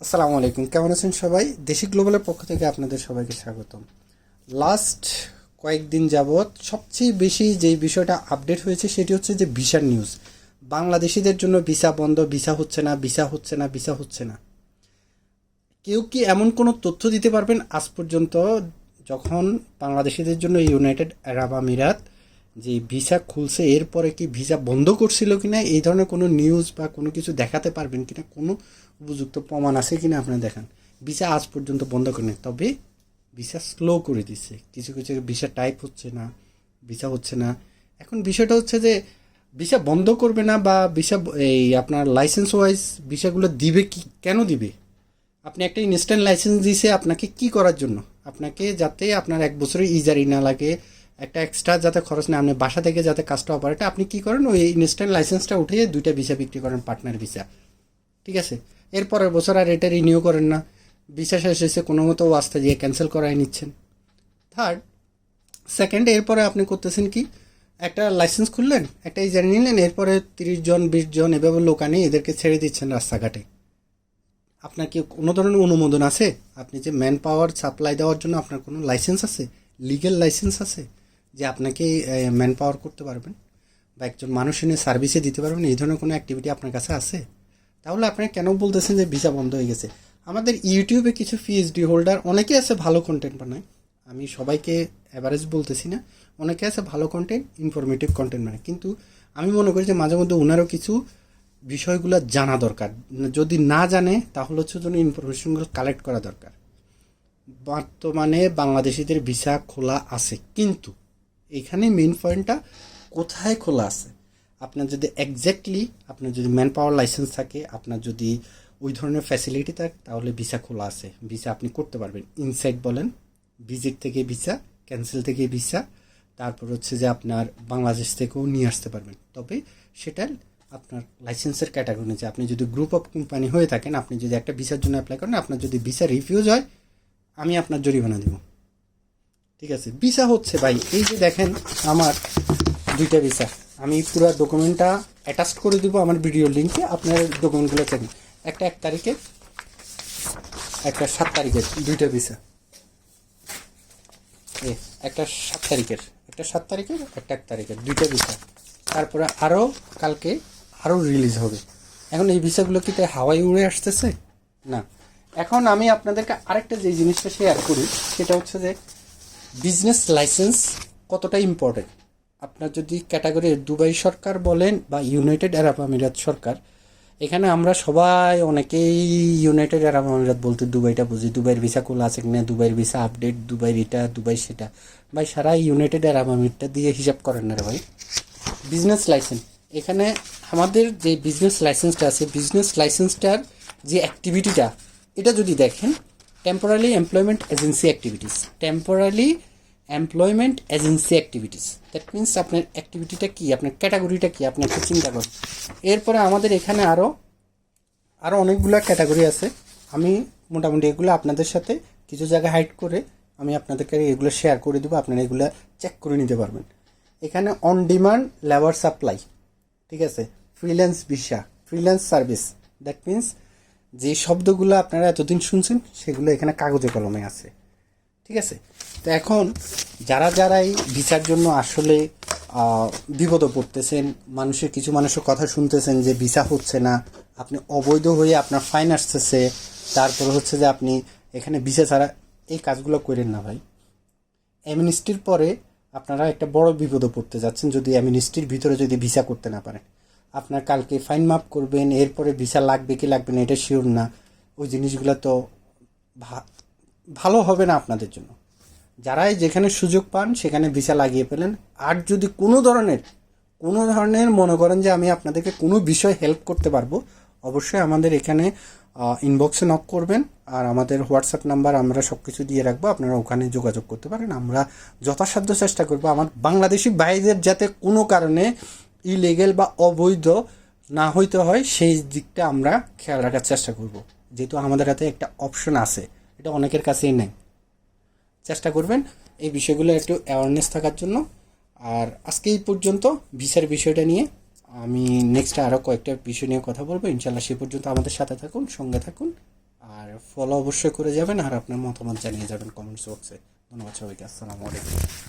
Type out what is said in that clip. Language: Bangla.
আসসালামু আলাইকুম, কেমন আছেন সবাই? দেশি গ্লোবালের পক্ষ থেকে আপনাদের সবাইকে স্বাগতম। লাস্ট কয়েকদিন যাবৎ সবচেয়ে বেশি যেই বিষয়টা আপডেট হয়েছে সেটি হচ্ছে যে ভিসার নিউজ। বাংলাদেশিদের জন্য ভিসা বন্ধ, ভিসা হচ্ছে না, ভিসা হচ্ছে না, ভিসা হচ্ছে না। কেউ কি এমন কোনো তথ্য দিতে পারবেন আজ পর্যন্ত যখন বাংলাদেশিদের জন্য ইউনাইটেড আরব আমিরাত যে ভিসা খুলছে এরপরে কি ভিসা বন্ধ করছিল কিনা, এই ধরনের কোনো নিউজ বা কোনো কিছু দেখাতে পারবেন কিনা, কোনো উপযুক্ত প্রমাণ আছে কিনা আপনারা দেখান। ভিসা আজ পর্যন্ত বন্ধ করেনি, তবে ভিসা স্লো করে দিচ্ছে। কিছু কিছু ভিসা টাইপ হচ্ছে না, ভিসা হচ্ছে না। এখন বিষয়টা হচ্ছে যে ভিসা বন্ধ করবে না বা ভিসা এই আপনার লাইসেন্স ওয়াইজ ভিসাগুলো দিবে কি, কেন দিবে? আপনি একটা ইনস্ট্যান্ট লাইসেন্স দিয়েছে আপনাকে কি করার জন্য? আপনাকে যাতে আপনার 1 বছরের ইজারি না লাগে, একটা এক্সট্রা যাতে খরচ না, আপনি বাসা থেকে যাতে কাজটা অপারেট, আপনি কি করেন ওই ইনস্ট্যান্ট লাইসেন্সটা উঠিয়ে 2টা ভিসা বিক্রি করেন, পার্টনার ভিসা। ঠিক আছে, এরপরের বছর আর এটা রিনিউ করেন না, ভিসা শেষ হয়েছে কোনো মতো ওয়াস্তা দিয়ে ক্যান্সেল করাই নিচ্ছেন। থার্ড, সেকেন্ড, এরপরে আপনি করতেছেন কি, একটা লাইসেন্স খুললেন, একটা ইজারি নিলেন, এরপরে 30 জন 20 জন এভাবে লোক আনে এদেরকে ছেড়ে দিচ্ছেন রাস্তাঘাটে। আপনার কি কোনো ধরনের অনুমোদন আছে? আপনি যে ম্যান পাওয়ার সাপ্লাই দেওয়ার জন্য আপনার কোনো লাইসেন্স আছে, লিগ্যাল লাইসেন্স আছে যে আপনাকে ম্যান পাওয়ার করতে পারবেন বা একজন মানুষ এনে সার্ভিসে দিতে পারবেন? এই ধরনের কোনো অ্যাক্টিভিটি আপনার কাছে আছে? তাহলে আপনারা কেন বলতেছেন যে ভিসা বন্ধ হয়ে গেছে? আমাদের ইউটিউবে কিছু পিএইচডি হোল্ডার অনেকে আছে, ভালো কন্টেন্ট বানায়, আমি সবাইকে অ্যাভারেজ বলতেছি না, অনেকে আছে ভালো কন্টেন্ট, ইনফরমেটিভ কন্টেন্ট বানায়, কিন্তু আমি মনে করি যে মাঝে মধ্যে ওনারও কিছু বিষয়গুলো জানা দরকার। যদি না জানে তাহলে হচ্ছে জন্য ইনফরমেশনগুলো কালেক্ট করা দরকার। বর্তমানে বাংলাদেশিদের ভিসা খোলা আছে, কিন্তু এখানে মেইন পয়েন্টটা কোথায় খোলা আছে। আপনার যদি এক্স্যাক্টলি আপনার যদি ম্যান পাওয়ার লাইসেন্স থাকে, আপনার যদি ওই ধরনের ফ্যাসিলিটি থাকে, তাহলে ভিসা খোলা আছে, ভিসা আপনি করতে পারবেন। ইনসাইড বলেন, ভিজিট থেকে ভিসা, ক্যান্সেল থেকে ভিসা, তারপর হচ্ছে যে আপনার বাংলাদেশ থেকেও নিয়ে আসতে পারবেন। তবে সেটা আপনার লাইসেন্সের ক্যাটাগরি যে আপনি যদি গ্রুপ অফ কোম্পানি হয়ে থাকেন, আপনি যদি একটা ভিসার জন্য অ্যাপ্লাই করেন, আপনার যদি ভিসা রিফিউজ হয়, আমি আপনার জরিমানা দিব। ঠিক আছে, ভিসা হচ্ছে ভাই, এই যে দেখেন আমার 2টা ভিসা, আমি পুরো ডকুমেন্টটা অ্যাটাচ করে দিব আমার ভিডিও লিঙ্কে, আপনার ডকুমেন্টগুলো চেক। একটা 1 তারিখে, একটা 7 তারিখের, 2টা ভিসা। একটা 7 তারিখের, একটা 7 তারিখের, একটা 1 তারিখের, 2টা ভিসা। তারপরে আরও কালকে আরও রিলিজ হবে। এখন এই ভিসাগুলো কি তাই হাওয়ায় উড়ে আসতেছে? না। এখন আমি আপনাদেরকে আরেকটা যে জিনিসটা শেয়ার করি, সেটা হচ্ছে যে বিজনেস লাইসেন্স কতটা ইম্পর্টেন্ট। আপনার যদি ক্যাটাগরি দুবাই সরকার বলেন বা ইউনাইটেড আরব আমিরাত সরকার, এখানে আমরা সবাই অনেকেই ইউনাইটেড আরব আমিরাত বলতে দুবাইটা বুঝি, দুবাইয়ের ভিসা খোলা আছে কিনা, দুবাইয়ের ভিসা আপডেট, দুবাইয়ের এটা, দুবাই সেটা। ভাই সারা ইউনাইটেড আরব আমিরাতটা দিয়ে হিসাব করেন না রে ভাই। বিজনেস লাইসেন্স, এখানে আমাদের যে বিজনেস লাইসেন্সটা আছে, বিজনেস লাইসেন্সটার যে অ্যাক্টিভিটিটা, এটা যদি দেখেন, temporary employment agency activities, temporary employment agency activities, that means আপনার অ্যাক্টিভিটিটা কী, আপনার ক্যাটাগরিটা কী, আপনি একটু চিন্তা করুন। এরপরে আমাদের এখানে আরও অনেকগুলো ক্যাটাগরি আছে। আমি মোটামুটি এগুলো আপনাদের সাথে কিছু জায়গায় হাইড করে আমি আপনাদেরকে এগুলো শেয়ার করে দেবো, আপনারা এগুলো চেক করে নিতে পারবেন। এখানে অন ডিমান্ড লেবার সাপ্লাই, ঠিক আছে, freelance visa, freelance service, that means যে শব্দগুলো আপনারা এতদিন শুনছেন সেগুলো এখানে কাগজে কলমে আছে। ঠিক আছে, তো এখন যারা এই ভিসার জন্য আসলে বিপদে পড়তেছেন, কিছু মানুষের কথা শুনতেছেন যে ভিসা হচ্ছে না, আপনি অবৈধ হয়ে আপনার ফাইন আসতেছে, তারপর হচ্ছে যে আপনি এখানে ভিসা ছাড়া, এই কাজগুলো করেন না ভাই। অ্যামনিস্টির পরে আপনারা একটা বড় বিপদে পড়তে যাচ্ছেন যদি অ্যামনিস্টির ভিতরে যদি ভিসা করতে না পারেন। আপনার কালকে ফাইন মাফ করবেন, এরপরে ভিসা লাগবে কি লাগবে না এটা শিওর না, ওই জিনিসগুলো তো ভালো হবে না আপনাদের জন্য। যারাই যেখানে সুযোগ পান সেখানে ভিসা লাগিয়ে ফেলেন। আর যদি কোনো ধরনের মনে করেন যে আমি আপনাদেরকে কোনো বিষয় হেল্প করতে পারবো, অবশ্যই আমাদের এখানে ইনবক্সে নক করবেন, আর আমাদের হোয়াটসঅ্যাপ নাম্বার আমরা সব কিছু দিয়ে রাখবো, আপনারা ওখানে যোগাযোগ করতে পারেন। আমরা যথাসাধ্য চেষ্টা করবো আমার বাংলাদেশি ভাইদের যাতে কোনো কারণে ইলিগেল বা অবৈধ না হইতে হয়, সেই দিকটা আমরা খেয়াল রাখার চেষ্টা করব। যেহেতু আমাদের হাতে একটা অপশন আছে, এটা অনেকের কাছেই নেই। চেষ্টা করবেন এই বিষয়গুলো একটু অ্যাওয়ারনেস থাকার জন্য। আর আজকে এই পর্যন্ত ভিসার বিষয়টা নিয়ে, আমি নেক্সট আরও কয়েকটা বিষয় নিয়ে কথা বলবো ইনশাল্লাহ। সে পর্যন্ত আমাদের সাথে থাকুন, সঙ্গে থাকুন। আর আর ফলো অবশ্যই করে যাবেন আর আপনার মতামত জানিয়ে যাবেন কমেন্টস বক্সে। ধন্যবাদ সবাইকে, আসসালামু আলাইকুম।